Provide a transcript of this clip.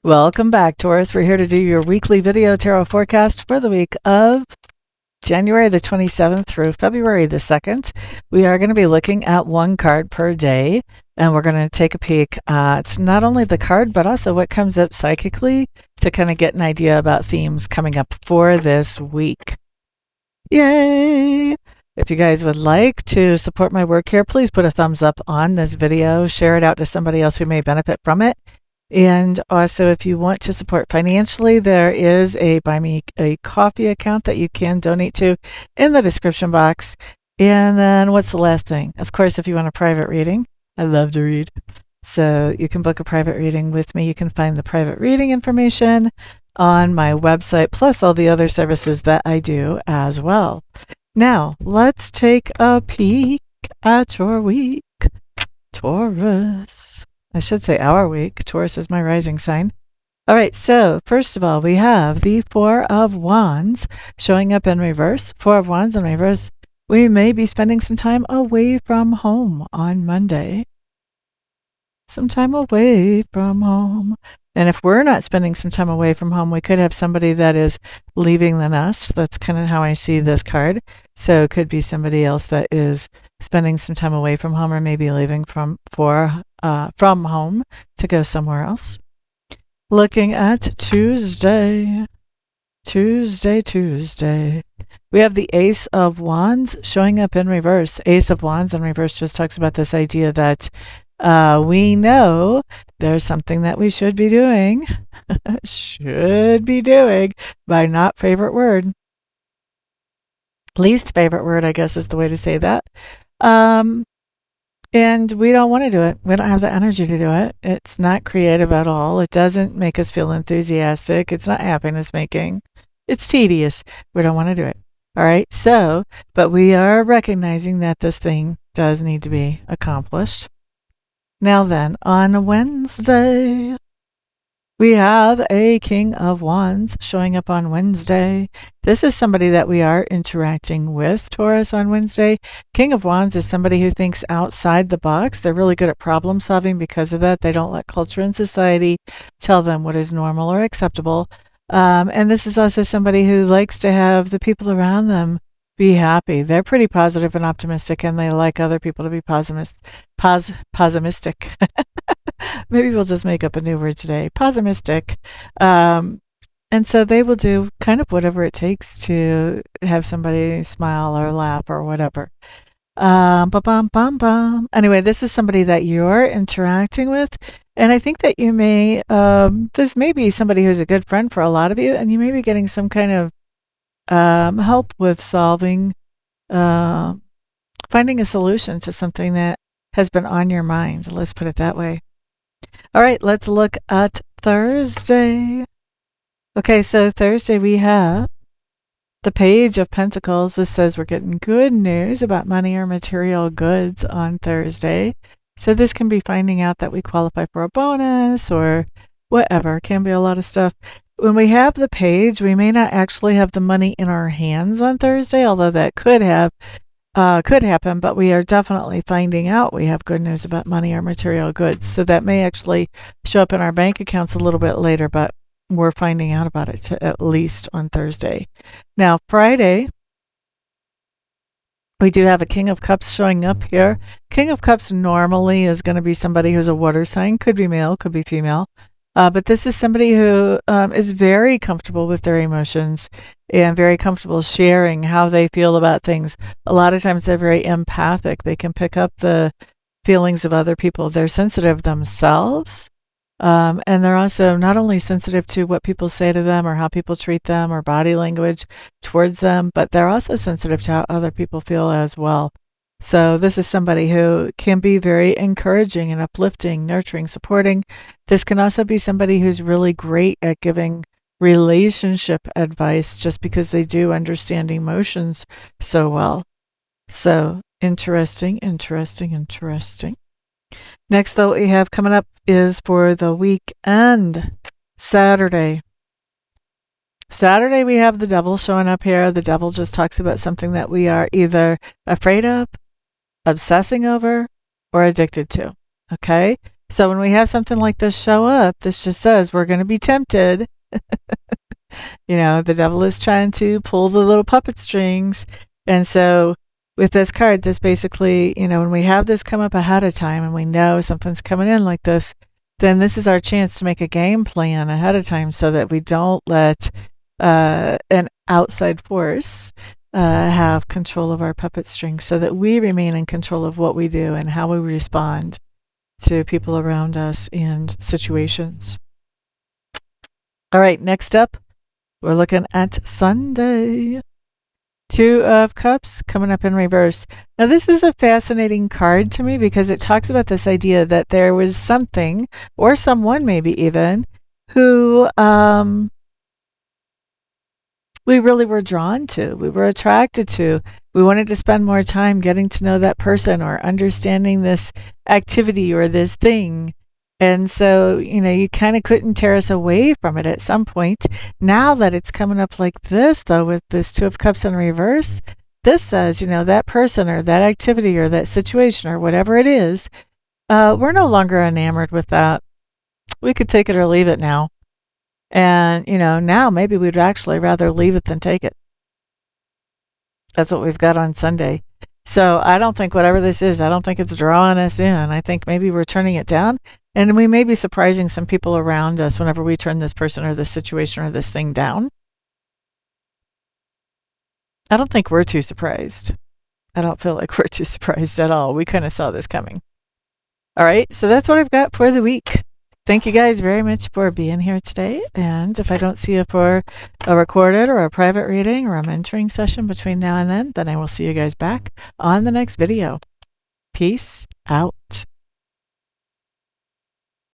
Welcome back, Taurus. We're here to do your weekly video tarot forecast for the week of January the 27th through February the 2nd. We are going to be looking at one card per day, and we're going to take a peek at not only the card, but also what comes up psychically to kind of get an idea about themes coming up for this week. Yay! If you guys would like to support my work here, please put a thumbs up on this video, share it out to somebody else who may benefit from it. And also, if you want to support financially, there is a Buy Me a Coffee account that you can donate to in the description box. And then what's the last thing? Of course, if you want a private reading, I love to read. So you can book a private reading with me. You can find the private reading information on my website, plus all the other services that I do as well. Now, let's take a peek at your week, Taurus. I should say our week. Taurus is my rising sign. All right, so first of all, we have the Four of Wands showing up in reverse. Four of Wands in reverse. We may be spending some time away from home on Monday. Some time away from home. And if we're not spending some time away from home, we could have somebody that is leaving the nest. That's kind of how I see this card. So it could be somebody else that is spending some time away from home, or maybe leaving from home to go somewhere else. Looking at Tuesday. We have the Ace of Wands showing up in reverse. Ace of Wands in reverse just talks about this idea that we know there's something that we should be doing. My not favorite word. Least favorite word, I guess, is the way to say that. And we don't want to do it. We don't have the energy to do it. It's not creative at all. It doesn't make us feel enthusiastic. It's not happiness making. It's tedious. We don't want to do it. All right. So, but we are recognizing that this thing does need to be accomplished. Now then, on Wednesday, we have a King of Wands showing up on Wednesday. This is somebody that we are interacting with, Taurus, on Wednesday. King of Wands is somebody who thinks outside the box. They're really good at problem solving because of that. They don't let culture and society tell them what is normal or acceptable. And this is also somebody who likes to have the people around them be happy. They're pretty positive and optimistic, and they like other people to be pessimistic. Maybe we'll just make up a new word today. Pessimistic. And so they will do kind of whatever it takes to have somebody smile or laugh or whatever. Anyway, this is somebody that you're interacting with. And I think that you may, this may be somebody who's a good friend for a lot of you, and you may be getting some kind of help with solving, finding a solution to something that has been on your mind. Let's put it that way. All right, let's look at Thursday. Okay, so Thursday we have the Page of Pentacles. This says we're getting good news about money or material goods on Thursday. So this can be finding out that we qualify for a bonus or whatever. It can be a lot of stuff. When we have the page, we may not actually have the money in our hands on Thursday, although that could happen, but we are definitely finding out we have good news about money or material goods. So that may actually show up in our bank accounts a little bit later, but we're finding out about it at least on Thursday. Now, Friday, we do have a King of Cups showing up here. King of Cups normally is going to be somebody who's a water sign, could be male, could be female. But this is somebody who is very comfortable with their emotions and very comfortable sharing how they feel about things. A lot of times they're very empathic. They can pick up the feelings of other people. They're sensitive themselves. And they're also not only sensitive to what people say to them or how people treat them or body language towards them, but they're also sensitive to how other people feel as well. So this is somebody who can be very encouraging and uplifting, nurturing, supporting. This can also be somebody who's really great at giving relationship advice just because they do understand emotions so well. So interesting. Next, though, what we have coming up is for the weekend, Saturday. Saturday, we have the Devil showing up here. The Devil just talks about something that we are either afraid of, obsessing over, or addicted to. Okay? So when we have something like this show up, this just says we're going to be tempted. The devil is trying to pull the little puppet strings. And so with this card, this basically, when we have this come up ahead of time and we know something's coming in like this, then this is our chance to make a game plan ahead of time so that we don't let an outside force have control of our puppet strings, so that we remain in control of what we do and how we respond to people around us and situations. All right, next up, we're looking at Sunday. Two of Cups coming up in reverse. Now, this is a fascinating card to me because it talks about this idea that there was something, or someone maybe even, who we really were drawn to, we were attracted to. We wanted to spend more time getting to know that person or understanding this activity or this thing. And so, you kind of couldn't tear us away from it at some point. Now that it's coming up like this, though, with this Two of Cups in reverse, this says, that person or that activity or that situation or whatever it is, we're no longer enamored with that. We could take it or leave it now. And, now maybe we'd actually rather leave it than take it. That's what we've got on Sunday. So I don't think whatever this is, I don't think it's drawing us in. I think maybe we're turning it down. And we may be surprising some people around us whenever we turn this person or this situation or this thing down. I don't think we're too surprised. I don't feel like we're too surprised at all. We kind of saw this coming. All right, so that's what I've got for the week. Thank you guys very much for being here today. And if I don't see you for a recorded or a private reading or a mentoring session between now and then I will see you guys back on the next video. Peace out.